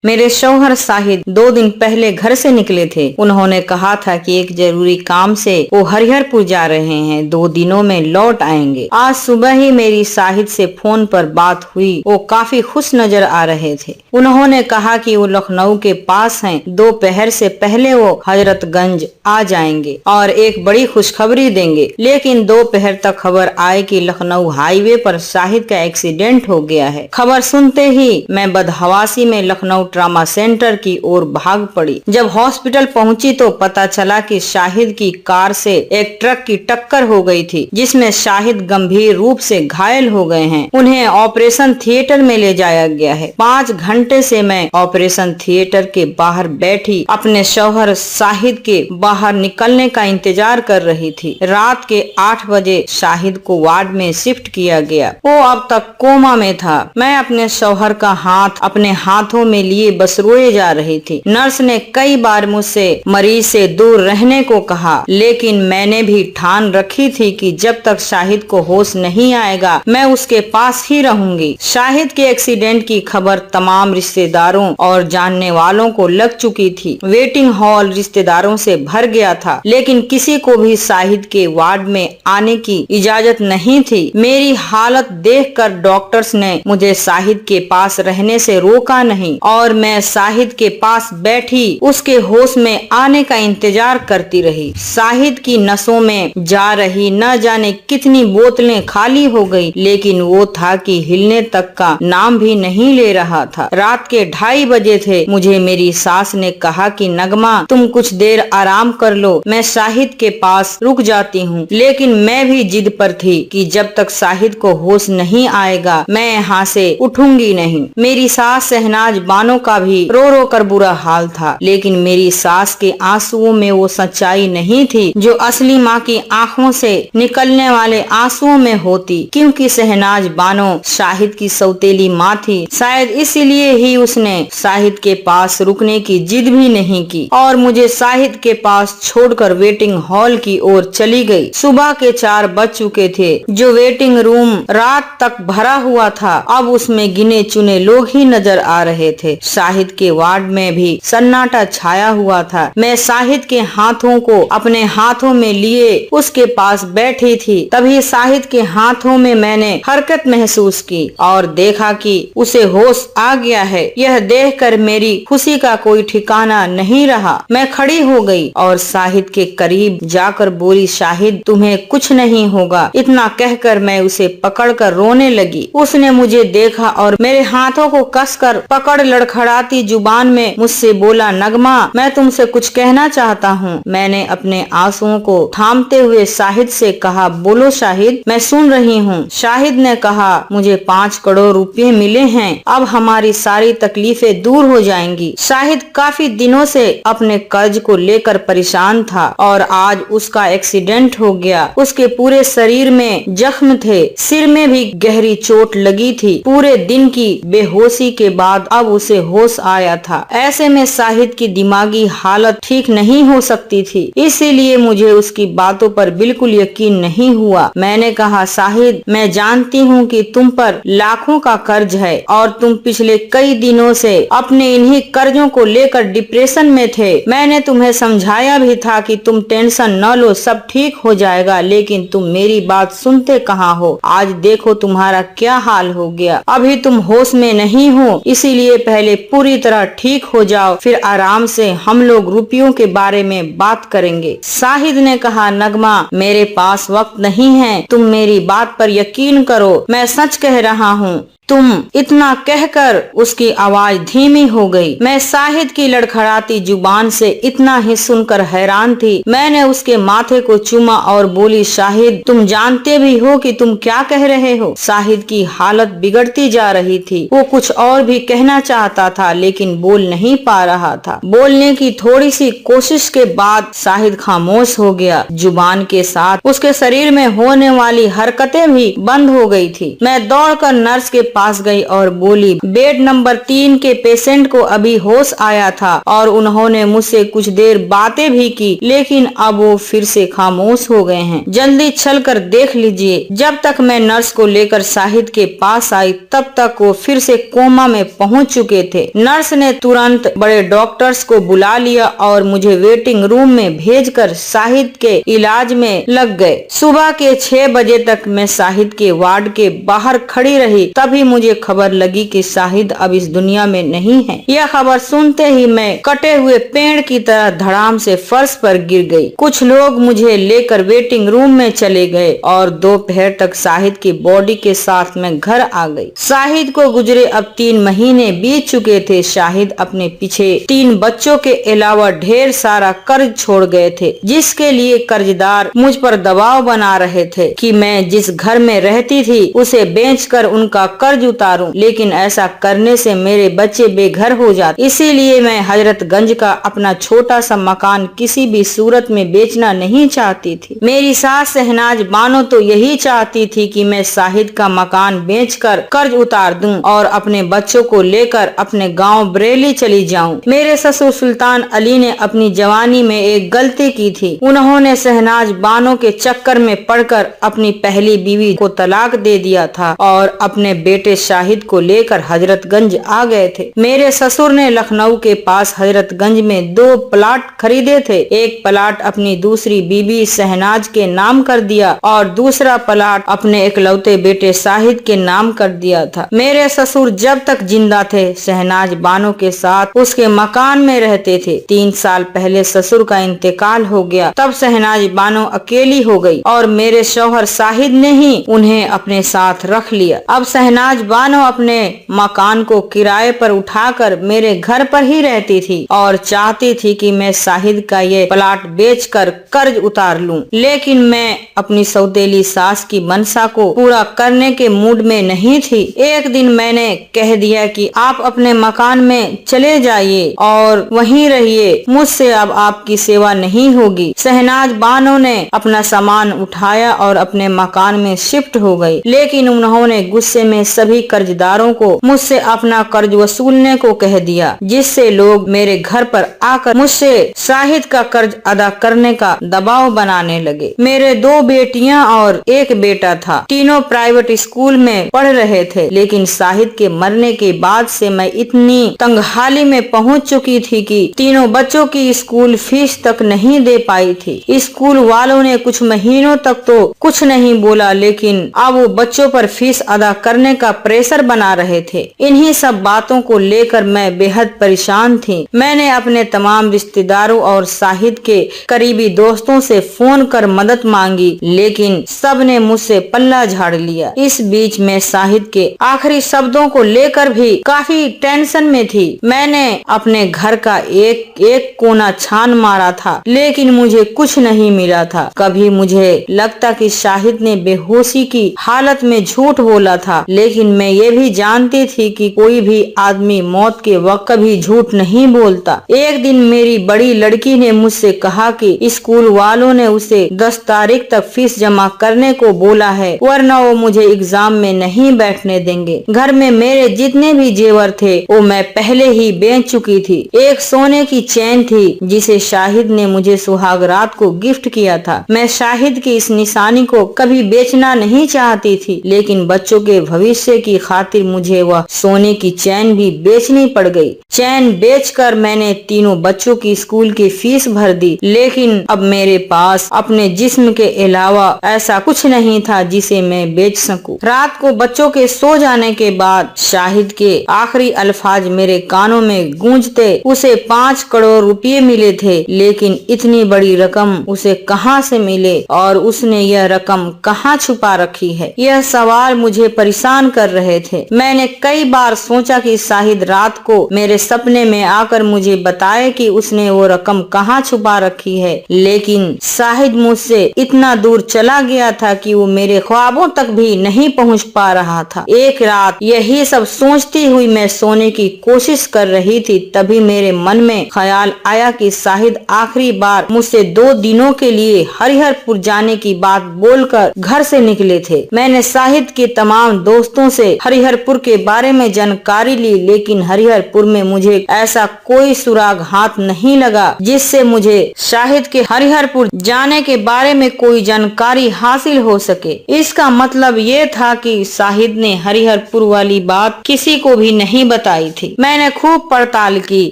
मेरे शौहर शाहिद 2 दिन पहले घर से निकले थे। उन्होंने कहा था कि एक जरूरी काम से वो हरिहरपुर जा रहे हैं, 2 दिनों में लौट आएंगे। आज सुबह ही मेरी शाहिद से फोन पर बात हुई। वो काफी खुश नजर आ रहे थे। उन्होंने कहा कि वो लखनऊ के पास हैं, दोपहर से पहले वो हजरतगंज आ जाएंगे और एक बड़ी खुशखबरी देंगे। लेकिन दोपहर तक खबर आए कि लखनऊ हाईवे पर शाहिद का एक्सीडेंट हो गया है। खबर सुनते ही मैं बदहवासी में लखनऊ ट्रामा सेंटर की ओर भाग पड़ी। जब हॉस्पिटल पहुंची तो पता चला कि शाहिद की कार से एक ट्रक की टक्कर हो गई थी, जिसमें शाहिद गंभीर रूप से घायल हो गए हैं। उन्हें ऑपरेशन थिएटर में ले जाया गया है। 5 घंटे से मैं ऑपरेशन थिएटर के बाहर बैठी अपने शौहर शाहिद के बाहर निकलने का इंतजार कर रही थी। रात के 8 बजे शाहिद को वार्ड में शिफ्ट किया गया। वो अब तक कोमा में था। मैं अपने शौहर का हाथ अपने हाथों में लिए बस रोए जा रही थी। नर्स ने कई बार मुझसे मरीज से दूर रहने को कहा, लेकिन मैंने भी ठान रखी थी कि जब तक शाहिद को होश नहीं आएगा मैं उसके पास ही रहूंगी। शाहिद के एक्सीडेंट की खबर तमाम रिश्तेदारों और जानने वालों को लग चुकी थी। वेटिंग हॉल रिश्तेदारों से भर गया था, लेकिन किसी को भी शाहिद के वार्ड में आने की इजाजत नहीं थी। मेरी हालत देखकर डॉक्टर्स ने मुझे शाहिद के पास रहने से रोका नहीं और मैं शाहिद के पास बैठी उसके होश में आने का इंतजार करती रही। शाहिद की नसों में जा रही न जाने कितनी बोतलें खाली हो गई, लेकिन वो था कि हिलने तक का नाम भी नहीं ले रहा था। रात के 2:30 बजे थे। मुझे मेरी सास ने कहा कि नगमा तुम कुछ देर आराम कर लो, मैं शाहिद के पास रुक जाती हूँ। लेकिन मैं भी जिद पर थी कि जब तक शाहिद को होश नहीं आएगा मैं यहाँ से उठूंगी नहीं। मेरी सास शहनाज बानो का भी रो रो कर बुरा हाल था, लेकिन मेरी सास के आंसुओं में वो सच्चाई नहीं थी जो असली माँ की आंखों से निकलने वाले आंसुओं में होती। क्योंकि शहनाज बानो शाहिद की सौतेली माँ थी, शायद इसीलिए ही उसने शाहिद के पास रुकने की जिद भी नहीं की और मुझे शाहिद के पास छोड़कर वेटिंग हॉल की ओर चली गई। सुबह के 4 बज चुके थे। जो वेटिंग रूम रात तक भरा हुआ था, अब उसमें गिने चुने लोग ही नजर आ रहे थे। शाहिद के वार्ड में भी सन्नाटा छाया हुआ था। मैं शाहिद के हाथों को अपने हाथों में लिए उसके पास बैठी थी। तभी शाहिद के हाथों में मैंने हरकत महसूस की और देखा कि उसे होश आ गया है। यह देखकर मेरी खुशी का कोई ठिकाना नहीं रहा। मैं खड़ी हो गई और शाहिद के करीब जाकर बोली, शाहिद तुम्हें कुछ नहीं होगा। इतना कहकर मैं उसे पकड़कर रोने लगी। उसने मुझे देखा और मेरे हाथों को कसकर पकड़ लड़खड़ाती जुबान में मुझसे बोला, नगमा मैं तुमसे कुछ कहना चाहता हूँ। मैंने अपने आंसुओं को थामते हुए शाहिद से कहा, बोलो शाहिद, मैं सुन रही हूँ। शाहिद ने कहा, मुझे 5 करोड़ रुपए मिले हैं, अब हमारी सारी तकलीफें दूर हो जाएंगी। शाहिद काफी दिनों से अपने कर्ज को लेकर परेशान था और आज उसका एक्सीडेंट हो गया। उसके पूरे शरीर में जख्म थे, सिर में भी गहरी चोट लगी थी। पूरे दिन की बेहोशी के बाद अब उसे होश आया था। ऐसे में शाहिद की दिमागी हालत ठीक नहीं हो सकती थी, इसीलिए मुझे उसकी बातों पर बिल्कुल यकीन नहीं हुआ। मैंने कहा, शाहिद मैं जानती हूँ कि तुम पर लाखों का कर्ज है और तुम पिछले कई दिनों से अपने इन्हीं कर्जों को लेकर डिप्रेशन में थे। मैंने तुम्हें समझाया भी था कि तुम टेंशन न लो, सब ठीक हो जाएगा, लेकिन तुम मेरी बात सुनते कहाँ हो। आज देखो तुम्हारा क्या हाल हो गया। अभी तुम होश में नहीं हो, इसीलिए पहले पूरी तरह ठीक हो जाओ, फिर आराम से हम लोग रुपयों के बारे में बात करेंगे। शाहिद ने कहा, नगमा मेरे पास वक्त नहीं है, तुम मेरी बात पर यकीन करो, मैं सच कह रहा हूँ। तुम इतना कहकर उसकी आवाज धीमी हो गई। मैं शाहिद की लड़खड़ाती जुबान से इतना ही सुनकर हैरान थी। मैंने उसके माथे को चूमा और बोली, शाहिद तुम जानते भी हो कि तुम क्या कह रहे हो। शाहिद की हालत बिगड़ती जा रही थी। वो कुछ और भी कहना चाहता था, लेकिन बोल नहीं पा रहा था। बोलने की थोड़ी सी कोशिश के बाद शाहिद खामोश हो गया। जुबान के साथ उसके शरीर में होने वाली हरकतें भी बंद हो गई थी। मैं दौड़कर नर्स के पास गई और बोली, बेड नंबर 3 के पेशेंट को अभी होश आया था और उन्होंने मुझसे कुछ देर बातें भी की, लेकिन अब वो फिर से खामोश हो गए हैं। जल्दी चल कर देख लीजिए। जब तक मैं नर्स को लेकर शाहिद के पास आई तब तक वो फिर से कोमा में पहुंच चुके थे। नर्स ने तुरंत बड़े डॉक्टर्स को बुला लिया और मुझे वेटिंग रूम में भेजकर शाहिद के इलाज में लग गए। सुबह के 6 बजे तक मैं शाहिद के वार्ड के बाहर खड़ी रही। तभी मुझे खबर लगी कि शाहिद अब इस दुनिया में नहीं है। यह खबर सुनते ही मैं कटे हुए पेड़ की तरह धड़ाम से फर्श पर गिर गई। कुछ लोग मुझे लेकर वेटिंग रूम में चले गए और दोपहर तक शाहिद की बॉडी के साथ मैं घर आ गई। शाहिद को गुजरे अब 3 महीने बीत चुके थे। शाहिद अपने पीछे 3 बच्चों के अलावा ढेर सारा कर्ज छोड़ गए थे, जिसके लिए कर्जदार मुझ पर दबाव बना रहे थे कि मैं जिस घर में रहती थी उसे बेचकर उनका कर्ज उतारूं, लेकिन ऐसा करने से मेरे बच्चे बेघर हो जाते। इसीलिए मैं हजरतगंज का अपना छोटा सा मकान किसी भी सूरत में बेचना नहीं चाहती थी। मेरी सास शहनाज बानो तो यही चाहती थी कि मैं शाहिद का मकान बेचकर कर्ज उतार दूं और अपने बच्चों को लेकर अपने गांव बरेली चली जाऊं। मेरे ससुर सुल्तान अली ने अपनी जवानी में एक गलती की थी। उन्होंने शहनाज बानो के चक्कर में पड़कर अपनी पहली बीवी को तलाक दे दिया था और अपने बेटे शाहिद को लेकर हजरतगंज आ गए थे। मेरे ससुर ने लखनऊ के पास हजरतगंज में 2 प्लाट खरीदे थे। एक प्लाट अपनी दूसरी बीबी शहनाज के नाम कर दिया और दूसरा प्लाट अपने इकलौते बेटे शाहिद के नाम कर दिया था। मेरे ससुर जब तक जिंदा थे शहनाज बानो के साथ उसके मकान में रहते थे। 3 साल पहले ससुर का इंतकाल हो गया, तब शहनाज बानो अकेली हो गई और मेरे शौहर शाहिद ने ही उन्हें अपने साथ रख लिया। अब शहनाज बानो अपने मकान को किराए पर उठाकर मेरे घर पर ही रहती थी और चाहती थी कि मैं शाहिद का ये प्लाट बेचकर कर्ज उतार लूं, लेकिन मैं अपनी सौतेली सास की मनसा को पूरा करने के मूड में नहीं थी। एक दिन मैंने कह दिया कि आप अपने मकान में चले जाइए और वहीं रहिए, मुझसे अब आपकी सेवा नहीं होगी। शहनाज बानो ने अपना सामान उठाया और अपने मकान में शिफ्ट हो गई, लेकिन उन्होंने गुस्से में सभी कर्जदारों को मुझसे अपना कर्ज वसूलने को कह दिया, जिससे लोग मेरे घर पर आकर मुझसे शाहिद का कर्ज अदा करने का दबाव बनाने लगे। मेरे 2 बेटियां और 1 बेटा था। तीनों प्राइवेट स्कूल में पढ़ रहे थे, लेकिन शाहिद के मरने के बाद से मैं इतनी तंगहाली में पहुंच चुकी थी कि तीनों बच्चों की स्कूल फीस तक नहीं दे पाई थी। स्कूल वालों ने कुछ महीनों तक तो कुछ नहीं बोला, लेकिन अब वो बच्चों पर फीस अदा करने का प्रेशर बना रहे थे। इन्हीं सब बातों को लेकर मैं बेहद परेशान थी। मैंने अपने तमाम रिश्तेदारों और शाहिद के करीबी दोस्तों से फोन कर मदद मांगी, लेकिन सब ने मुझसे पल्ला झाड़ लिया। इस बीच मैं शाहिद के आखिरी शब्दों को लेकर भी काफी टेंशन में थी। मैंने अपने घर का एक एक कोना छान मारा था, लेकिन मुझे कुछ नहीं मिला था। कभी मुझे लगता कि शाहिद ने बेहोशी की हालत में झूठ बोला था, लेकिन मैं ये भी जानती थी कि कोई भी आदमी मौत के वक्त कभी झूठ नहीं बोलता। एक दिन मेरी बड़ी लड़की ने मुझसे कहा कि स्कूल वालों ने उसे 10 तारीख तक फीस जमा करने को बोला है, वरना वो मुझे एग्जाम में नहीं बैठने देंगे। घर में मेरे जितने भी जेवर थे वो मैं पहले ही बेच चुकी थी। एक सोने की चैन थी जिसे शाहिद ने मुझे सुहागरात को गिफ्ट किया था। मैं शाहिद की इस निशानी को कभी बेचना नहीं चाहती थी, लेकिन बच्चों के भविष्य की खातिर मुझे वह सोने की चैन भी बेचनी पड़ गई। चैन बेचकर मैंने तीनों बच्चों की स्कूल की फीस भर दी, लेकिन अब मेरे पास अपने जिस्म के अलावा ऐसा कुछ नहीं था जिसे मैं बेच सकूं। रात को बच्चों के सो जाने के बाद शाहिद के आखिरी अल्फाज मेरे कानों में गूंजते उसे 5 करोड़ रुपए मिले थे, लेकिन इतनी बड़ी रकम उसे कहां से मिले और उसने यह रकम कहां छुपा रखी है, यह सवाल मुझे परेशान कर रहे थे। मैंने कई बार सोचा कि शाहिद रात को मेरे सपने में आकर मुझे बताए कि उसने वो रकम कहां छुपा रखी है, लेकिन शाहिद मुझसे इतना दूर चला गया था कि वो मेरे ख्वाबों तक भी नहीं पहुंच पा रहा था। एक रात यही सब सोचती हुई मैं सोने की कोशिश कर रही थी, तभी मेरे मन में ख्याल आया कि शाहिद आखिरी बार मुझसे 2 दिनों के लिए हरिहरपुर जाने की बात बोलकर घर से निकले थे। मैंने शाहिद के तमाम दोस्तों दोस्तों से हरिहरपुर के बारे में जानकारी ली, लेकिन हरिहरपुर में मुझे ऐसा कोई सुराग हाथ नहीं लगा जिससे मुझे शाहिद के हरिहरपुर जाने के बारे में कोई जानकारी हासिल हो सके। इसका मतलब ये था कि शाहिद ने हरिहरपुर वाली बात किसी को भी नहीं बताई थी। मैंने खूब पड़ताल की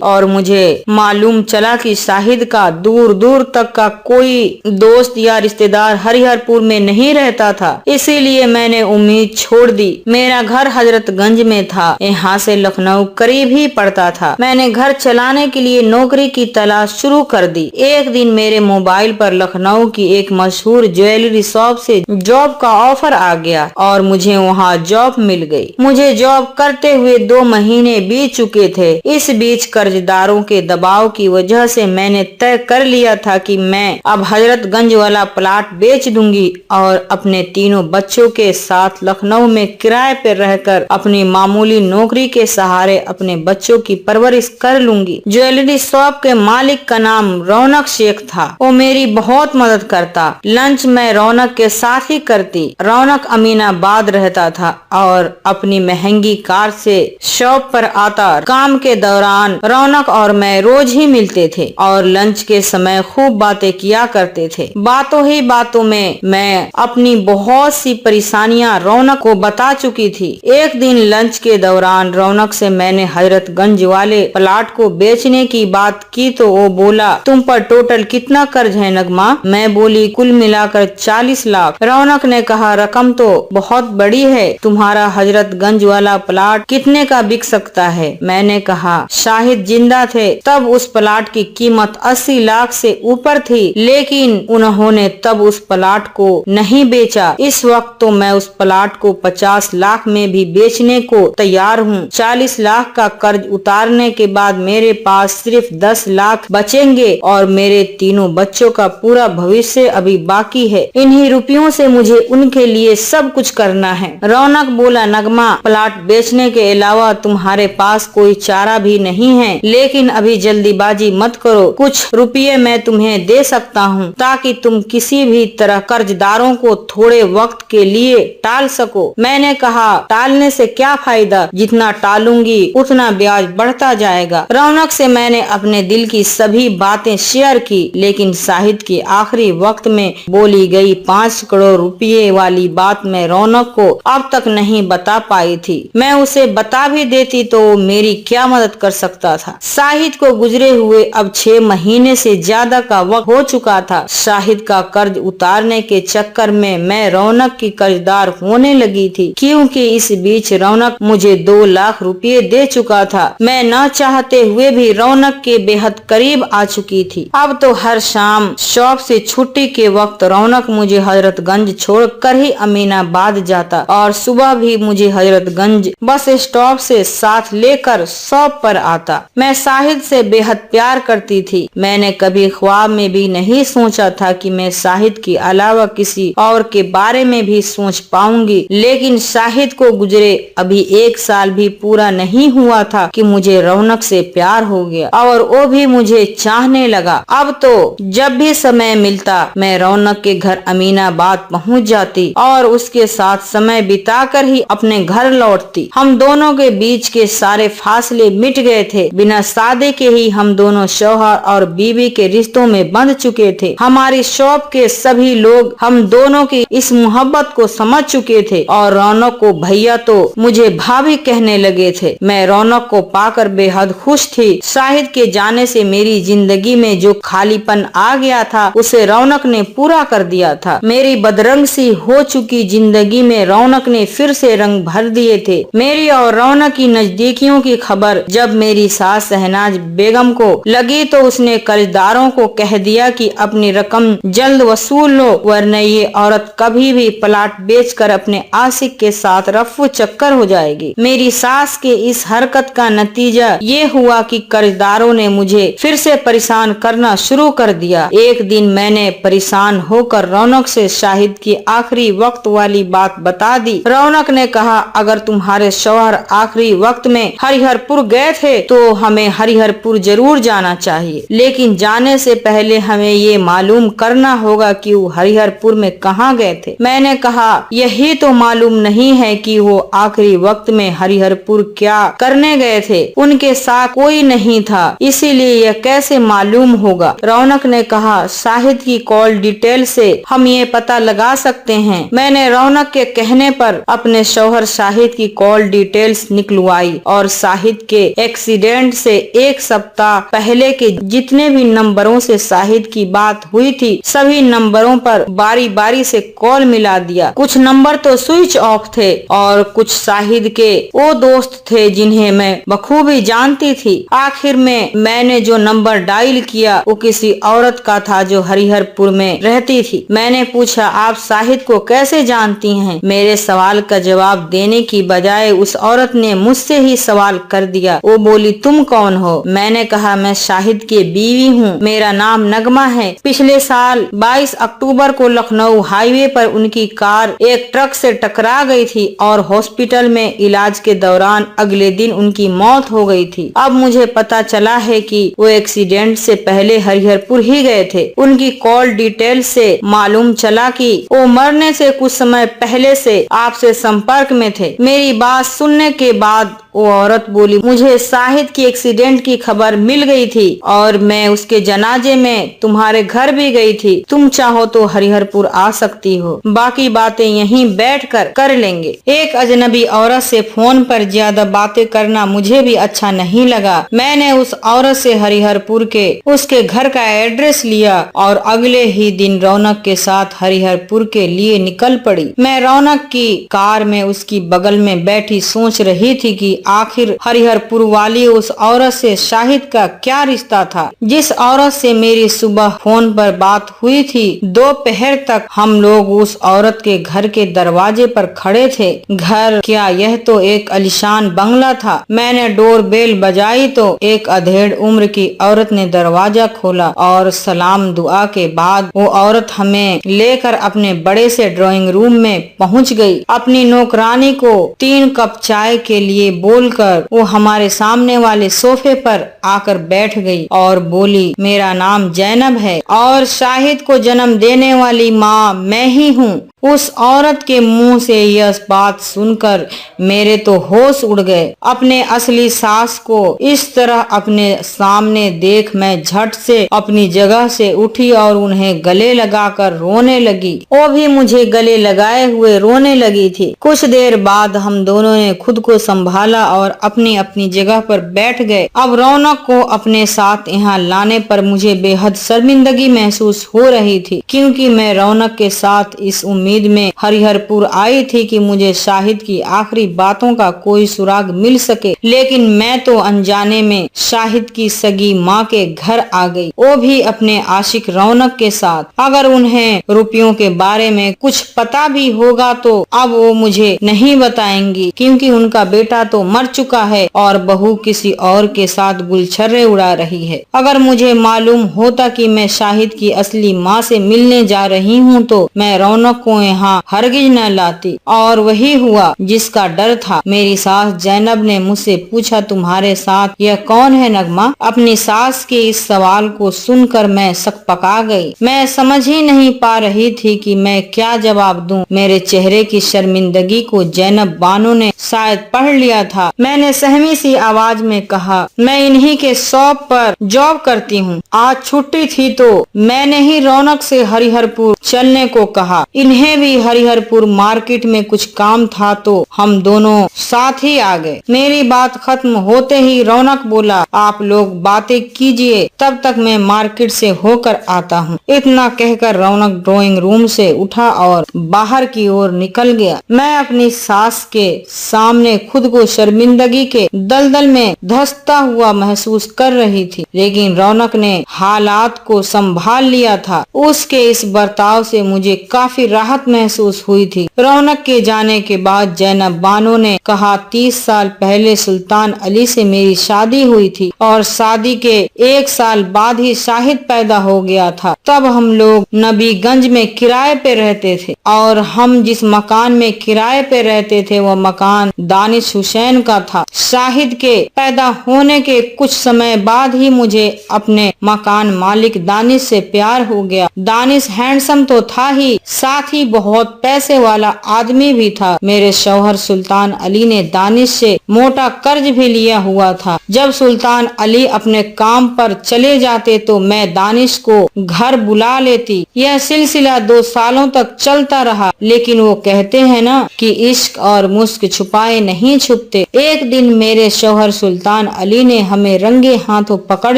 और मुझे मालूम चला कि शाहिद का दूर दूर तक का कोई दोस्त या रिश्तेदार हरिहरपुर में नहीं रहता था। इसीलिए मैंने उम्मीद छोड़ दी। मेरा घर हजरतगंज में था, यहाँ से लखनऊ करीब ही पड़ता था। मैंने घर चलाने के लिए नौकरी की तलाश शुरू कर दी। एक दिन मेरे मोबाइल पर लखनऊ की एक मशहूर ज्वेलरी शॉप से जॉब का ऑफर आ गया और मुझे वहाँ जॉब मिल गई। मुझे जॉब करते हुए 2 महीने बीत चुके थे। इस बीच कर्जदारों के दबाव की वजह से मैंने तय कर लिया था कि मैं अब हजरतगंज वाला प्लाट बेच दूंगी और अपने 3 बच्चों के साथ लखनऊ में किराए पर रहकर अपनी मामूली नौकरी के सहारे अपने बच्चों की परवरिश कर लूंगी। ज्वेलरी शॉप के मालिक का नाम रौनक शेख था। वो मेरी बहुत मदद करता। लंच मैं रौनक के साथ ही करती। रौनक अमीनाबाद रहता था और अपनी महंगी कार से शॉप पर आता। काम के दौरान रौनक और मैं रोज ही मिलते थे और लंच के समय खूब बातें किया करते थे। बातों ही बातों में मैं अपनी बहुत सी परेशानियां रौनक को बता चुकी थी। एक दिन लंच के दौरान रौनक से मैंने हजरतगंज वाले प्लाट को बेचने की बात की तो वो बोला, तुम पर टोटल कितना कर्ज है नगमा? मैं बोली, कुल मिलाकर 40 लाख। रौनक ने कहा, रकम तो बहुत बड़ी है, तुम्हारा हजरतगंज वाला प्लाट कितने का बिक सकता है? मैंने कहा, शाहिद जिंदा थे तब उस प्लाट की कीमत 80 लाख से ऊपर थी, लेकिन उन्होंने तब उस प्लाट को नहीं बेचा। इस वक्त तो मैं उस प्लाट को 50 लाख में भी बेचने को तैयार हूँ। 40 लाख का कर्ज उतारने के बाद मेरे पास सिर्फ 10 लाख बचेंगे और मेरे 3 बच्चों का पूरा भविष्य अभी बाकी है। इन्हीं रुपयों से मुझे उनके लिए सब कुछ करना है। रौनक बोला, नगमा, प्लाट बेचने के अलावा तुम्हारे पास कोई चारा भी नहीं है, लेकिन अभी जल्दीबाजी मत करो। कुछ रुपये मैं तुम्हें दे सकता हूँ ताकि तुम किसी भी तरह कर्जदारों को थोड़े वक्त के लिए टाल सको। मैंने कहा, टालने से क्या फायदा? जितना टालूंगी उतना ब्याज बढ़ता जाएगा। रौनक से मैंने अपने दिल की सभी बातें शेयर की, लेकिन शाहिद के आखिरी वक्त में बोली गई 5 करोड़ रुपये वाली बात मैं रौनक को अब तक नहीं बता पाई थी। मैं उसे बता भी देती तो वो मेरी क्या मदद कर सकता था। शाहिद को गुजरे हुए अब 6 महीने से ज्यादा का वक्त हो चुका था। शाहिद का कर्ज उतारने के चक्कर में मैं रौनक की कर्जदार होने लगी थी, क्योंकि इस बीच रौनक मुझे 2 लाख रुपए दे चुका था। मैं न चाहते हुए भी रौनक के बेहद करीब आ चुकी थी। अब तो हर शाम शॉप से छुट्टी के वक्त रौनक मुझे हजरतगंज छोड़कर ही अमीनाबाद जाता और सुबह भी मुझे हजरतगंज बस स्टॉप से साथ लेकर शॉप पर आता। मैं शाहिद से बेहद प्यार करती थी। मैंने कभी ख्वाब में भी नहीं सोचा था कि मैं शाहिद के अलावा किसी और के बारे में भी सोच पाऊंगी, लेकिन शाहिद को गुजरे अभी 1 साल भी पूरा नहीं हुआ था कि मुझे रौनक से प्यार हो गया और वो भी मुझे चाहने लगा। अब तो जब भी समय मिलता मैं रौनक के घर अमीनाबाद पहुंच जाती और उसके साथ समय बिताकर ही अपने घर लौटती। हम दोनों के बीच के सारे फासले मिट गए थे। बिना शादी के ही हम दोनों शौहर और बीवी के रिश्तों में बंध चुके थे। हमारी शॉप के सभी लोग हम दोनों की इस मोहब्बत को समझ चुके थे और रौनक को भैया तो मुझे भाभी कहने लगे थे। मैं रौनक को पाकर बेहद खुश थी। शाहिद के जाने से मेरी जिंदगी में जो खालीपन आ गया था उसे रौनक ने पूरा कर दिया था। मेरी बदरंग सी हो चुकी जिंदगी में रौनक ने फिर से रंग भर दिए थे। मेरी और रौनक की नजदीकियों की खबर जब मेरी सास शहनाज बेगम को लगी तो उसने कर्जदारों को कह दिया कि अपनी रकम जल्द वसूल लो, वरना ये औरत कभी भी प्लाट बेचकर अपने आशिक के साथ रफू चक्कर हो जाएगी। मेरी सास के इस हरकत का नतीजा ये हुआ कि कर्जदारों ने मुझे फिर से परेशान करना शुरू कर दिया। एक दिन मैंने परेशान होकर रौनक से शाहिद की आखिरी वक्त वाली बात बता दी। रौनक ने कहा, अगर तुम्हारे शौहर आखिरी वक्त में हरिहरपुर गए थे तो हमें हरिहरपुर जरूर जाना चाहिए, लेकिन जाने से पहले हमें ये मालूम करना होगा कि वो हरिहरपुर में कहाँ गए थे। मैंने कहा, यही तो मालूम नहीं है कि वो आखिरी वक्त में हरिहरपुर क्या करने गए थे। उनके साथ कोई नहीं था, इसीलिए यह कैसे मालूम होगा। रौनक ने कहा, शाहिद की कॉल डिटेल से हम ये पता लगा सकते हैं। मैंने रौनक के कहने पर अपने शौहर शाहिद की कॉल डिटेल्स निकलवाई और शाहिद के एक्सीडेंट से एक सप्ताह पहले के जितने भी नंबरों से शाहिद की बात हुई थी, सभी नंबरों पर बारी बारी से कॉल मिला दिया। कुछ नंबर तो स्विच ऑफ थे और कुछ शाहिद के वो दोस्त थे जिन्हें मैं बखूबी जानती थी। आखिर में मैंने जो नंबर डायल किया वो किसी औरत का था जो हरिहरपुर में रहती थी। मैंने पूछा, आप शाहिद को कैसे जानती हैं? मेरे सवाल का जवाब देने की बजाय उस औरत ने मुझसे ही सवाल कर दिया। वो बोली, तुम कौन हो? मैंने कहा, मैं शाहिद की बीवी हूँ, मेरा नाम नगमा है। पिछले साल 22 अक्टूबर को लखनऊ हाईवे पर उनकी कार एक ट्रक से टकरा गई थी और हॉस्पिटल में इलाज के दौरान अगले दिन उनकी मौत हो गई थी। अब मुझे पता चला है कि वो एक्सीडेंट से पहले हरिहरपुर ही गए थे। उनकी कॉल डिटेल से मालूम चला कि वो मरने से कुछ समय पहले से आपसे संपर्क में थे। मेरी बात सुनने के बाद वो औरत बोली, मुझे शाहिद की एक्सीडेंट की खबर मिल गई थी और मैं उसके जनाजे में तुम्हारे घर भी गई थी। तुम चाहो तो हरिहरपुर आ सकती हो, बाकी बातें यहीं बैठकर कर लेंगे। एक अजनबी औरत से फोन पर ज्यादा बातें करना मुझे भी अच्छा नहीं लगा। मैंने उस औरत से हरिहरपुर के उसके घर का एड्रेस लिया और अगले ही दिन रौनक के साथ हरिहरपुर के लिए निकल पड़ी। मैं रौनक की कार में उसकी बगल में बैठी सोच रही थी कि आखिर हरिहरपुर वाली उस औरत से शाहिद का क्या रिश्ता था। जिस औरत से मेरी सुबह फोन पर बात हुई थी, दोपहर तक हम लोग उस औरत के घर के दरवाजे पर खड़े थे। घर क्या, यह तो एक आलीशान बंगला था। मैंने डोर बेल बजाई तो एक अधेड़ उम्र की औरत ने दरवाजा खोला और सलाम दुआ के बाद वो औरत हमें लेकर अपने बड़े से ड्राइंग रूम में पहुंच गई। अपनी नौकरानी को 3 कप चाय के लिए बोलकर वो हमारे सामने वाले सोफे पर आकर बैठ गई और बोली, मेरा नाम जैनब है और शाहिद को जन्म देने वाली माँ मैं ही हूँ। उस औरत के मुंह से यह बात सुनकर मेरे तो होश उड़ गए। अपने असली सास को इस तरह अपने सामने देख मैं झट से अपनी जगह से उठी और उन्हें गले लगाकर रोने लगी। वो भी मुझे गले लगाए हुए रोने लगी थी। कुछ देर बाद हम दोनों ने खुद को संभाला और अपनी अपनी जगह पर बैठ गए। अब रौनक को अपने साथ यहाँ लाने पर मुझे बेहद शर्मिंदगी महसूस हो रही थी, क्योंकि मैं रौनक के साथ इस उम्मीद में हरिहरपुर आई थी कि मुझे शाहिद की आखिरी बातों का कोई सुराग मिल सके। लेकिन मैं तो अनजाने में शाहिद की सगी माँ के घर आ गई, वो भी अपने आशिक रौनक के साथ। अगर उन्हें रुपयों के बारे में कुछ पता भी होगा तो अब वो मुझे नहीं बताएंगी, क्योंकि उनका बेटा तो मर चुका है और बहू किसी और के साथ गुलछर्रे उड़ा रही है। अगर मुझे मालूम होता कि मैं शाहिद की असली माँ से मिलने जा रही हूँ तो मैं रौनक को यहाँ हरगिज न लाती। और वही हुआ जिसका डर था। मेरी सास जैनब ने मुझसे पूछा, तुम्हारे साथ यह कौन है नगमा? अपनी सास के इस सवाल को सुनकर मैं सकपका गई। मैं समझ ही नहीं पा रही थी कि मैं क्या जवाब दूं। मेरे चेहरे की शर्मिंदगी को जैनब बानो ने शायद पढ़ लिया था। मैंने सहमी सी आवाज में कहा, मैं इन्हीं के शॉप पर जॉब करती हूँ। आज छुट्टी थी तो मैंने ही रौनक से हरिहरपुर चलने को कहा। इन्हें भी हरिहरपुर मार्केट में कुछ काम था तो हम दोनों साथ ही आ गए। मेरी बात खत्म होते ही रौनक बोला, आप लोग बातें कीजिए, तब तक मैं मार्केट से होकर आता हूँ। इतना कहकर रौनक ड्राइंग रूम से उठा और बाहर की ओर निकल गया। मैं अपनी सास के सामने खुद को शर्मिंदगी के दलदल में धंसता हुआ महसूस कर रही थी, लेकिन रौनक ने हालात को संभाल लिया था। उसके इस बर्ताव से मुझे काफी राहत महसूस हुई थी। रौनक के जाने के बाद जैनब बानो ने कहा, 30 साल पहले सुल्तान अली से मेरी शादी हुई थी और शादी के 1 साल बाद ही शाहिद पैदा हो गया था। तब हम लोग नबीगंज में किराए पे रहते थे और हम जिस मकान में किराए पे रहते थे वह मकान दानिश हुसैन का था। शाहिद के पैदा होने के कुछ समय बाद ही मुझे अपने मकान मालिक दानिश से प्यार हो गया। दानिश हैंडसम तो था ही, साथ ही ही बहुत पैसे वाला आदमी भी था। मेरे शौहर सुल्तान अली ने दानिश से मोटा कर्ज भी लिया हुआ था। जब सुल्तान अली अपने काम पर चले जाते तो मैं दानिश को घर बुला लेती। यह सिलसिला 2 सालों तक चलता रहा, लेकिन वो कहते हैं ना कि इश्क और मुश्क छुपाए नहीं छुपते। एक दिन मेरे शौहर सुल्तान अली ने हमें रंगे हाथों पकड़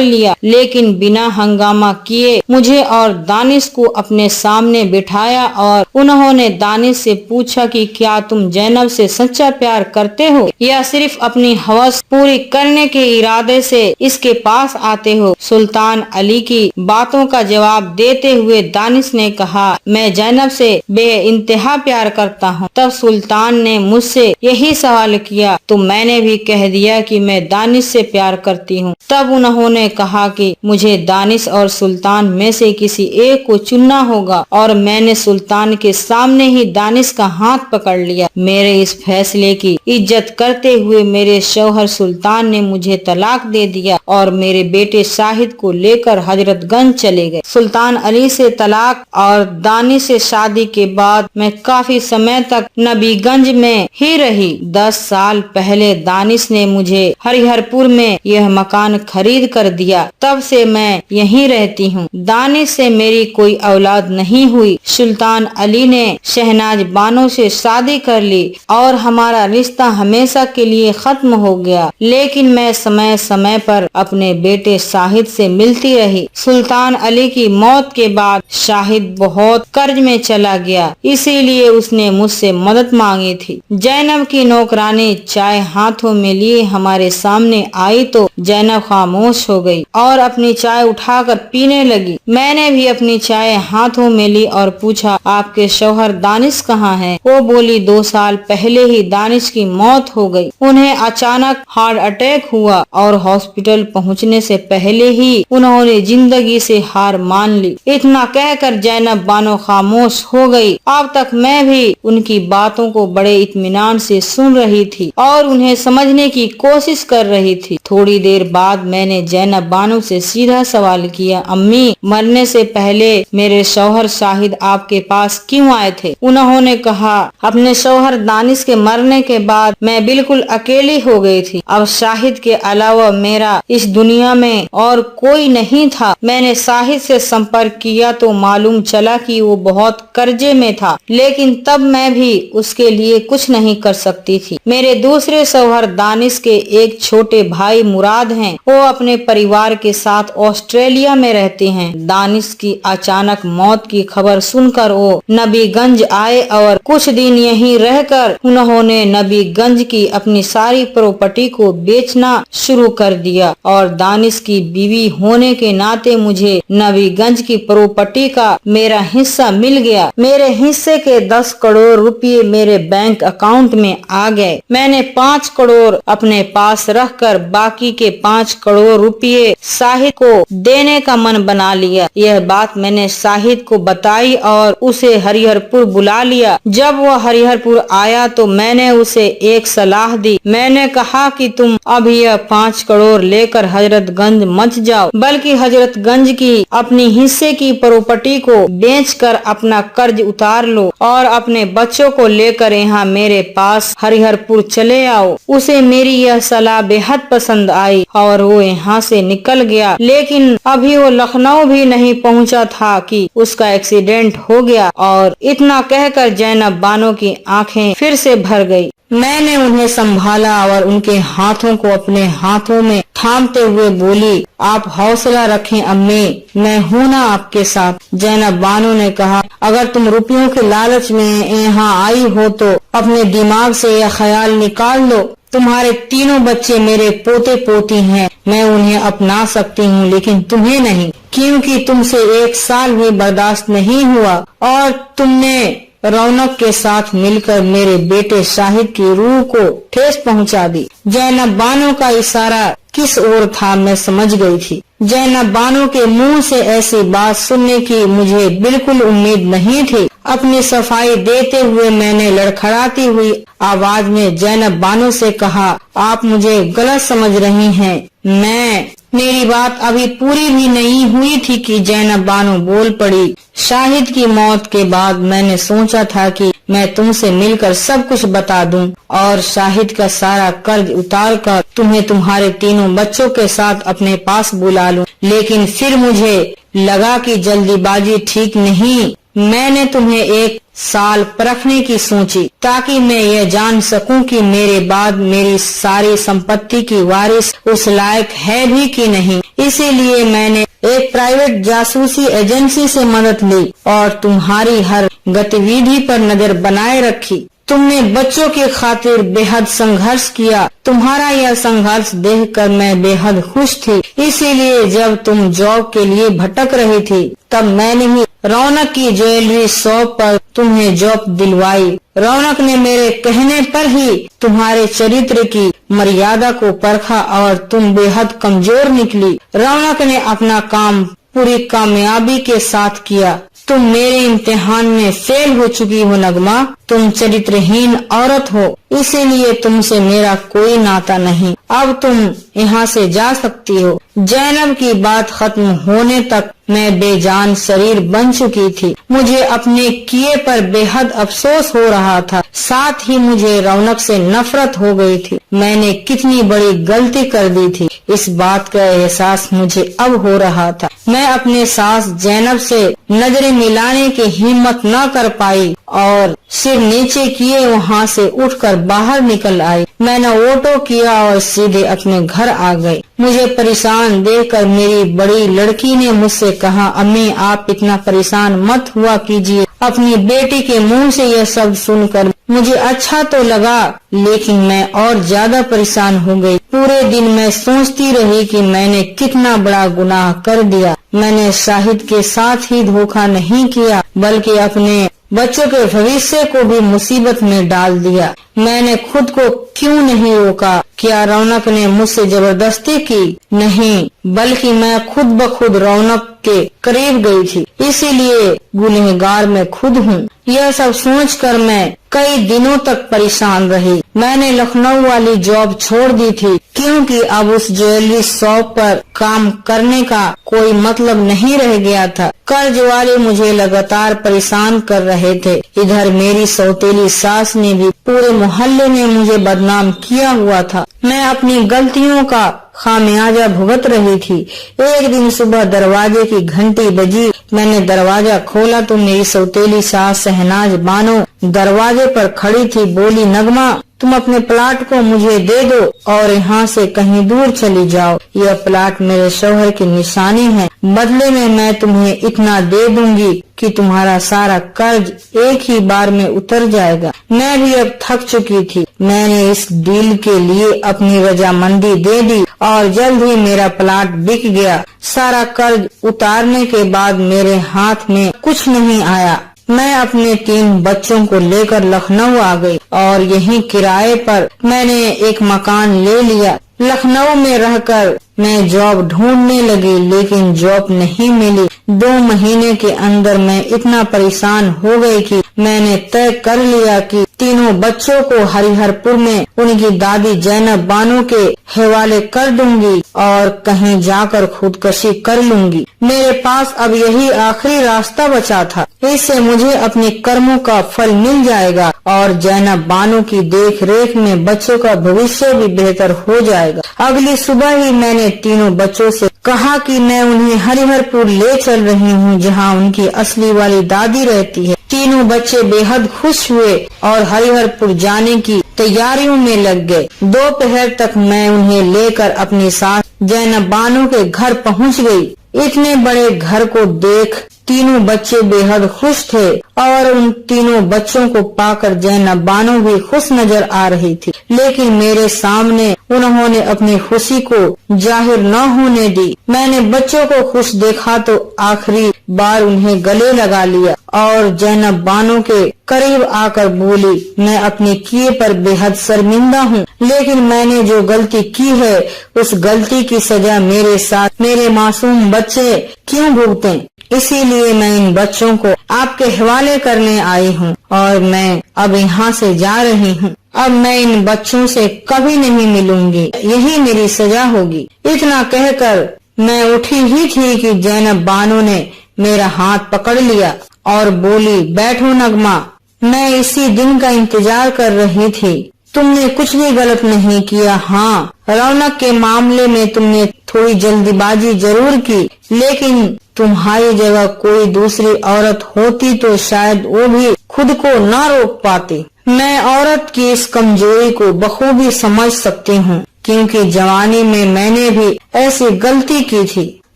लिया, लेकिन बिना हंगामा किए मुझे और दानिश को अपने सामने बिठाया और उन्होंने दानिश से पूछा कि क्या तुम जैनब से सच्चा प्यार करते हो या सिर्फ अपनी हवस पूरी करने के इरादे से इसके पास आते हो। सुल्तान अली की बातों का जवाब देते हुए दानिश ने कहा, मैं जैनब से बेइंतहा प्यार करता हूँ। तब सुल्तान ने मुझसे यही सवाल किया तो मैंने भी कह दिया कि मैं दानिश से प्यार करती हूँ। तब उन्होंने कहा कि मुझे दानिश और सुल्तान में से किसी एक को चुनना होगा और मैंने सुल्तान के सामने ही दानिश का हाथ पकड़ लिया। मेरे इस फैसले की इज्जत करते हुए मेरे शौहर सुल्तान ने मुझे तलाक दे दिया और मेरे बेटे शाहिद को लेकर हजरतगंज चले गए। सुल्तान अली से तलाक और दानिश से शादी के बाद मैं काफी समय तक नबीगंज में ही रही। 10 साल पहले दानिश ने मुझे हरिहरपुर में यह मकान खरीद कर दिया। तब से मैं यहीं रहती हूँ। दानिश से मेरी कोई औलाद नहीं हुई। सुल्तान अली ने शहनाज बानो से शादी कर ली और हमारा रिश्ता हमेशा के लिए खत्म हो गया, लेकिन मैं समय समय पर अपने बेटे शाहिद से मिलती रही। सुल्तान अली की मौत के बाद शाहिद बहुत कर्ज में चला गया, इसीलिए उसने मुझसे मदद मांगी थी। जैनब की नौकरानी चाय हाथों में लिए हमारे सामने आई तो जैनब खामोश हो गई और अपनी चाय उठाकर पीने लगी। मैंने भी अपनी चाय हाथों में ली और पूछा, आपके शौहर दानिश कहाँ हैं? वो बोली, 2 साल पहले ही दानिश की मौत हो गई। उन्हें अचानक हार्ट अटैक हुआ और हॉस्पिटल पहुंचने से पहले ही उन्होंने जिंदगी से हार मान ली। इतना कहकर जैनब बानो खामोश हो गई। अब तक मैं भी उनकी बातों को बड़े इत्मीनान से सुन रही थी और उन्हें समझने की कोशिश कर रही थी। थोड़ी देर बाद मैंने जैनब बानो से सीधा सवाल किया, अम्मी, मरने से पहले मेरे शौहर शाहिद आपके पास क्यों आए थे? उन्होंने कहा, अपने शौहर दानिश के मरने के बाद मैं बिल्कुल अकेली हो गई थी। अब शाहिद के अलावा मेरा इस दुनिया में और कोई नहीं था। मैंने शाहिद से संपर्क किया तो मालूम चला कि वो बहुत कर्जे में था, लेकिन तब मैं भी उसके लिए कुछ नहीं कर सकती थी। मेरे दूसरे शौहर दानिश के एक छोटे भाई मुराद हैं। वो अपने परिवार के साथ ऑस्ट्रेलिया में रहते हैं। दानिश की अचानक मौत की खबर सुनकर वो नबीगंज आए और कुछ दिन यहीं रहकर उन्होंने नबीगंज की अपनी सारी प्रॉपर्टी को बेचना शुरू कर दिया और दानिश की बीवी होने के नाते मुझे नबीगंज की प्रॉपर्टी का मेरा हिस्सा मिल गया। मेरे हिस्से के 10 करोड़ रुपए मेरे बैंक अकाउंट में आ गए। मैंने 5 करोड़ अपने पास रखकर बाकी के 5 करोड़ रुपए शाहिद को देने का मन बना लिया। यह बात मैंने शाहिद को बताई और उसे हरिहरपुर बुला लिया। जब वह हरिहरपुर आया तो मैंने उसे एक सलाह दी। मैंने कहा कि तुम अब यह 5 करोड़ लेकर हजरतगंज मत जाओ, बल्कि हजरतगंज की अपनी हिस्से की प्रॉपर्टी को बेचकर अपना कर्ज उतार लो और अपने बच्चों को लेकर यहाँ मेरे पास हरिहरपुर चले आओ। उसे मेरी यह सलाह बेहद पसंद आई और वो यहाँ से निकल गया, लेकिन अभी वो लखनऊ भी नहीं पहुँचा था कि उसका एक्सीडेंट हो गया। और इतना कहकर जैनब बानो की आंखें फिर से भर गई। मैंने उन्हें संभाला और उनके हाथों को अपने हाथों में थामते हुए बोली, आप हौसला रखें अम्मी, मैं हूँ ना आपके साथ। जैनब बानो ने कहा, अगर तुम रुपयों के लालच में यहाँ आई हो तो अपने दिमाग से यह ख्याल निकाल लो, तुम्हारे 3 बच्चे मेरे पोते पोती हैं। मैं उन्हें अपना सकती हूँ, लेकिन तुम्हें नहीं, क्योंकि तुमसे 1 साल भी बर्दाश्त नहीं हुआ और तुमने रौनक के साथ मिलकर मेरे बेटे शाहिद की रूह को ठेस पहुंचा दी। जैनब बानो का इशारा किस ओर था मैं समझ गई थी। जैनब बानो के मुंह से ऐसी बात सुनने की मुझे बिल्कुल उम्मीद नहीं थी। अपनी सफाई देते हुए मैंने लड़खड़ाती हुई आवाज में जैनब बानो से कहा, आप मुझे गलत समझ रही हैं। मेरी बात अभी पूरी भी नहीं हुई थी कि जैनब बानो बोल पड़ी, शाहिद की मौत के बाद मैंने सोचा था कि मैं तुमसे मिलकर सब कुछ बता दूं और शाहिद का सारा कर्ज उतार कर तुम्हें तुम्हारे तीनों बच्चों के साथ अपने पास बुला लूं, लेकिन फिर मुझे लगा कि जल्दीबाजी ठीक नहीं। मैंने तुम्हें 1 साल परखने की सोची ताकि मैं यह जान सकूं कि मेरे बाद मेरी सारी संपत्ति की वारिस उस लायक है भी कि नहीं। इसीलिए मैंने एक प्राइवेट जासूसी एजेंसी से मदद ली और तुम्हारी हर गतिविधि पर नजर बनाए रखी। तुमने बच्चों की खातिर बेहद संघर्ष किया। तुम्हारा यह संघर्ष देखकर मैं बेहद खुश थी। इसीलिए जब तुम जॉब के लिए भटक रही थी तब मैंने ही रौनक की ज्वेलरी शॉप पर तुम्हें जॉब दिलवाई। रौनक ने मेरे कहने पर ही तुम्हारे चरित्र की मर्यादा को परखा और तुम बेहद कमजोर निकली। रौनक ने अपना काम पूरी कामयाबी के साथ किया। तुम मेरे इम्तिहान में फेल हो चुकी हो नगमा। तुम चरित्रहीन औरत हो, इसीलिए तुमसे मेरा कोई नाता नहीं। अब तुम यहाँ से जा सकती हो। जैनब की बात खत्म होने तक मैं बेजान शरीर बन चुकी थी। मुझे अपने किए पर बेहद अफसोस हो रहा था, साथ ही मुझे रौनक से नफरत हो गई थी। मैंने कितनी बड़ी गलती कर दी थी, इस बात का एहसास मुझे अब हो रहा था। मैं अपने सास जैनब से नजरें मिलाने की हिम्मत न कर पाई और सिर नीचे किए वहाँ से उठकर बाहर निकल आई। मैंने ऑटो किया और सीधे अपने घर आ गई। मुझे परेशान देखकर मेरी बड़ी लड़की ने मुझसे कहा, अम्मी आप इतना परेशान मत हुआ कीजिए। अपनी बेटी के मुंह से यह शब्द सुनकर मुझे अच्छा तो लगा, लेकिन मैं और ज्यादा परेशान हो गई। पूरे दिन मैं सोचती रही कि मैंने कितना बड़ा गुनाह कर दिया। मैंने शाहिद के साथ ही धोखा नहीं किया, बल्कि अपने बच्चों के भविष्य को भी मुसीबत में डाल दिया। मैंने खुद को क्यों नहीं रोका? क्या रौनक ने मुझसे जबरदस्ती की? नहीं, बल्कि मैं खुद ब खुद रौनक के करीब गई थी, इसीलिए गुनहगार मैं खुद हूँ। यह सब सोचकर मैं कई दिनों तक परेशान रही। मैंने लखनऊ वाली जॉब छोड़ दी थी, क्योंकि अब उस ज्वेलरी शॉप पर काम करने का कोई मतलब नहीं रह गया था। कर्ज वाले मुझे लगातार परेशान कर रहे थे। इधर मेरी सौतेली सास ने भी पूरे मोहल्ले में मुझे बदनाम किया हुआ था। मैं अपनी गलतियों का खामियाजा भुगत रही थी। एक दिन सुबह दरवाजे की घंटी बजी। मैंने दरवाजा खोला तो मेरी सौतेली सास शहनाज बानो दरवाजे पर खड़ी थी। बोली, नगमा तुम अपने प्लाट को मुझे दे दो और यहाँ से कहीं दूर चली जाओ। यह प्लाट मेरे शौहर की निशानी है। बदले में मैं तुम्हें इतना दे दूंगी कि तुम्हारा सारा कर्ज एक ही बार में उतर जाएगा। मैं भी अब थक चुकी थी। मैंने इस डील के लिए अपनी रजामंदी दे दी और जल्द ही मेरा प्लाट बिक गया। सारा कर्ज उतारने के बाद मेरे हाथ में कुछ नहीं आया। मैं अपने 3 बच्चों को लेकर लखनऊ आ गई और यहीं किराए पर मैंने एक मकान ले लिया। लखनऊ में रहकर मैं जॉब ढूंढने लगी, लेकिन जॉब नहीं मिली। 2 महीने के अंदर मैं इतना परेशान हो गई कि मैंने तय कर लिया कि तीनों बच्चों को हरिहरपुर में उनकी दादी जैनब बानो के हवाले कर दूंगी और कहीं जाकर खुदकशी कर लूंगी। मेरे पास अब यही आखिरी रास्ता बचा था। इससे मुझे अपने कर्मों का फल मिल जाएगा और जैनब बानो की देख रेख में बच्चों का भविष्य भी बेहतर हो जाएगा। अगली सुबह ही मैंने तीनों बच्चों से कहा कि मैं उन्हें हरिहरपुर ले चल रही हूँ, जहाँ उनकी असली वाली दादी रहती है। तीनों बच्चे बेहद खुश हुए और हरिहरपुर जाने की तैयारियों में लग गए। दोपहर तक मैं उन्हें लेकर अपनी सास जैनब बानो के घर पहुँच गई। इतने बड़े घर को देख तीनों बच्चे बेहद खुश थे और उन तीनों बच्चों को पाकर जैनब बानो भी खुश नजर आ रही थी, लेकिन मेरे सामने उन्होंने अपनी खुशी को जाहिर न होने दी। मैंने बच्चों को खुश देखा तो आखिरी बार उन्हें गले लगा लिया और जैनब बानो के करीब आकर बोली, मैं अपने किए पर बेहद शर्मिंदा हूँ, लेकिन मैंने जो गलती की है उस गलती की सजा मेरे साथ मेरे मासूम बच्चे क्यों भुगतें? इसीलिए मैं इन बच्चों को आपके हवाले करने आई हूँ और मैं अब यहाँ से जा रही हूँ। अब मैं इन बच्चों से कभी नहीं मिलूंगी, यही मेरी सजा होगी। इतना कहकर मैं उठी ही थी कि जैनब बानो ने मेरा हाथ पकड़ लिया और बोली, बैठो नगमा, मैं इसी दिन का इंतजार कर रही थी। तुमने कुछ भी गलत नहीं किया। हाँ, रौनक के मामले में तुमने थोड़ी जल्दीबाजी जरूर की, लेकिन तुम्हारी जगह कोई दूसरी औरत होती तो शायद वो भी खुद को न रोक पाती। मैं औरत की इस कमजोरी को बखूबी समझ सकती हूँ, क्योंकि जवानी में मैंने भी ऐसी गलती की थी।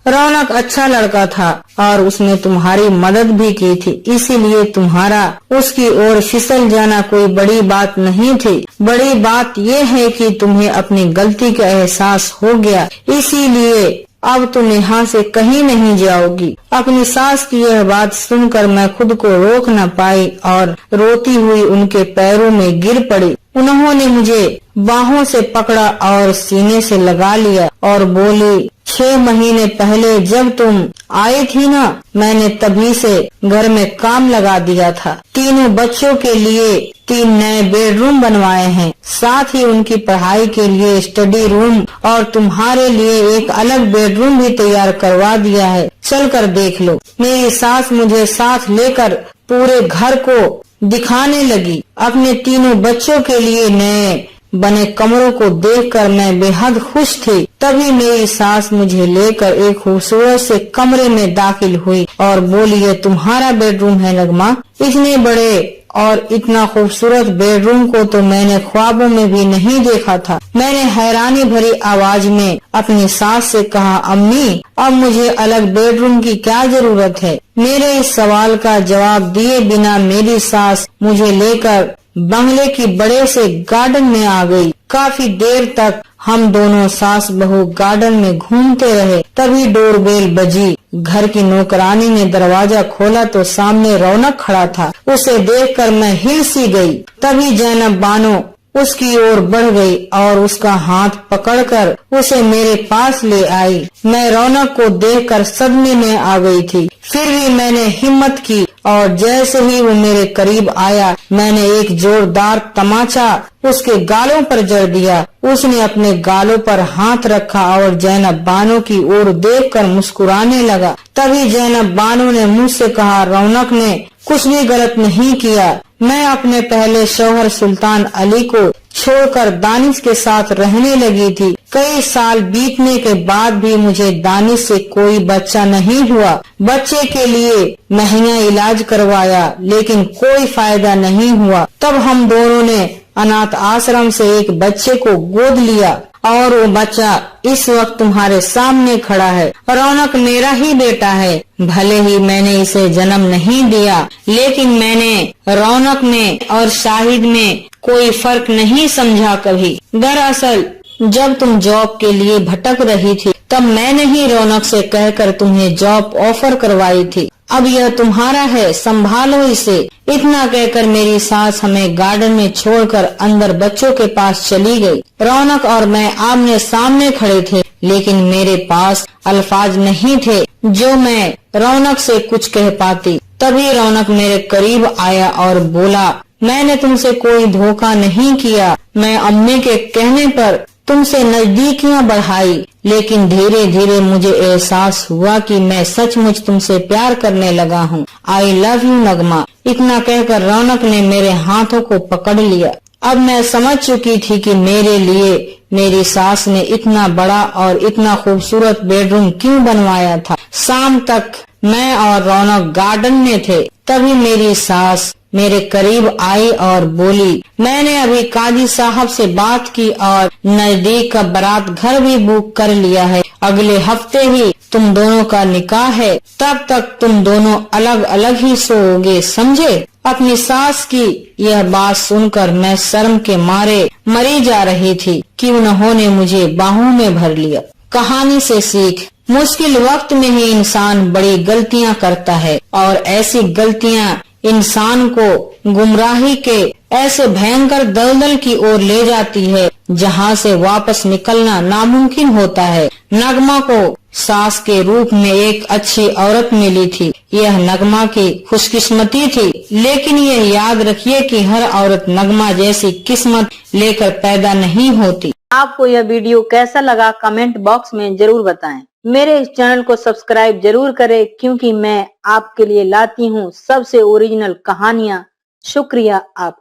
रौनक अच्छा लड़का था और उसने तुम्हारी मदद भी की थी, इसीलिए तुम्हारा उसकी ओर फिसल जाना कोई बड़ी बात नहीं थी। बड़ी बात यह है कि तुम्हें अपनी गलती का एहसास हो गया, इसीलिए अब तुम यहाँ से कहीं नहीं जाओगी। अपनी सास की यह बात सुनकर मैं खुद को रोक न पाई और रोती हुई उनके पैरों में गिर पड़ी। उन्होंने मुझे बाहों से पकड़ा और सीने से लगा लिया और बोली, 6 महीने पहले जब तुम आई थी ना, मैंने तभी से घर में काम लगा दिया था। तीनों बच्चों के लिए 3 नए बेडरूम बनवाए हैं, साथ ही उनकी पढ़ाई के लिए स्टडी रूम और तुम्हारे लिए एक अलग बेडरूम भी तैयार करवा दिया है। चल कर देख लो। मेरी सास मुझे साथ लेकर पूरे घर को दिखाने लगी। अपने तीनों बच्चों के लिए नए बने कमरों को देखकर मैं बेहद खुश थी। तभी मेरी सास मुझे लेकर एक खूबसूरत से कमरे में दाखिल हुई और बोली, ये तुम्हारा बेडरूम है नगमा। इतने बड़े और इतना खूबसूरत बेडरूम को तो मैंने ख्वाबों में भी नहीं देखा था। मैंने हैरानी भरी आवाज में अपनी सास से कहा, अम्मी, अब मुझे अलग बेडरूम की क्या जरूरत है? मेरे इस सवाल का जवाब दिए बिना मेरी सास मुझे लेकर बंगले की बड़े से गार्डन में आ गई। काफी देर तक हम दोनों सास बहू गार्डन में घूमते रहे। तभी डोरबेल बजी। घर की नौकरानी ने दरवाजा खोला तो सामने रौनक खड़ा था। उसे देखकर मैं हिल सी गई। तभी जैनब बानो उसकी ओर बढ़ गई और उसका हाथ पकड़कर उसे मेरे पास ले आई। मैं रौनक को देखकर सदमे में आ गई थी, फिर भी मैंने हिम्मत की और जैसे ही वो मेरे करीब आया, मैंने एक जोरदार तमाचा उसके गालों पर जड़ दिया। उसने अपने गालों पर हाथ रखा और जैनब बानो की ओर देखकर मुस्कुराने लगा। तभी जैनब बानो ने मुझसे कहा, रौनक ने कुछ भी गलत नहीं किया। मैं अपने पहले शौहर सुल्तान अली को छोड़कर दानिश के साथ रहने लगी थी। कई साल बीतने के बाद भी मुझे दानिश से कोई बच्चा नहीं हुआ। बच्चे के लिए महंगा इलाज करवाया, लेकिन कोई फायदा नहीं हुआ। तब हम दोनों ने अनाथ आश्रम से एक बच्चे को गोद लिया और वो बच्चा इस वक्त तुम्हारे सामने खड़ा है। रौनक मेरा ही बेटा है। भले ही मैंने इसे जन्म नहीं दिया, लेकिन मैंने रौनक में और शाहिद में कोई फर्क नहीं समझा कभी। दरअसल जब तुम जॉब के लिए भटक रही थी, तब मैंने ही रौनक से कहकर तुम्हें जॉब ऑफर करवाई थी। अब यह तुम्हारा है, संभालो इसे। इतना कहकर मेरी सास हमें गार्डन में छोड़कर अंदर बच्चों के पास चली गई। रौनक और मैं आमने सामने खड़े थे, लेकिन मेरे पास अल्फाज नहीं थे जो मैं रौनक से कुछ कह पाती। तभी रौनक मेरे करीब आया और बोला, मैंने तुमसे कोई धोखा नहीं किया। मैं अम्मी के कहने पर तुमसे नजदीकियां बढ़ाई, लेकिन धीरे धीरे मुझे एहसास हुआ कि मैं सचमुच तुमसे प्यार करने लगा हूँ। आई लव यू नगमा। इतना कहकर रौनक ने मेरे हाथों को पकड़ लिया। अब मैं समझ चुकी थी कि मेरे लिए मेरी सास ने इतना बड़ा और इतना खूबसूरत बेडरूम क्यों बनवाया था। शाम तक मैं और रौनक गार्डन में थे। तभी मेरी सास मेरे करीब आई और बोली, मैंने अभी काजी साहब से बात की और नजदीक का बारात घर भी बुक कर लिया है। अगले हफ्ते ही तुम दोनों का निकाह है। तब तक तुम दोनों अलग अलग ही सोओगे, समझे? अपनी सास की यह बात सुनकर मैं शर्म के मारे मरी जा रही थी कि उन्होंने मुझे बाहों में भर लिया। कहानी से सीख, मुश्किल वक्त में ही इंसान बड़ी गलतियां करता है और ऐसी गलतियां इंसान को गुमराही के ऐसे भयंकर दलदल की ओर ले जाती है जहां से वापस निकलना नामुमकिन होता है। नगमा को सास के रूप में एक अच्छी औरत मिली थी। यह नगमा की खुशकिस्मती थी, लेकिन यह याद रखिए कि हर औरत नगमा जैसी किस्मत लेकर पैदा नहीं होती। आपको यह वीडियो कैसा लगा कमेंट बॉक्स में जरूर बताएं। मेरे इस चैनल को सब्सक्राइब जरूर करें, क्योंकि मैं आपके लिए लाती हूँ सबसे ओरिजिनल कहानियां। शुक्रिया आप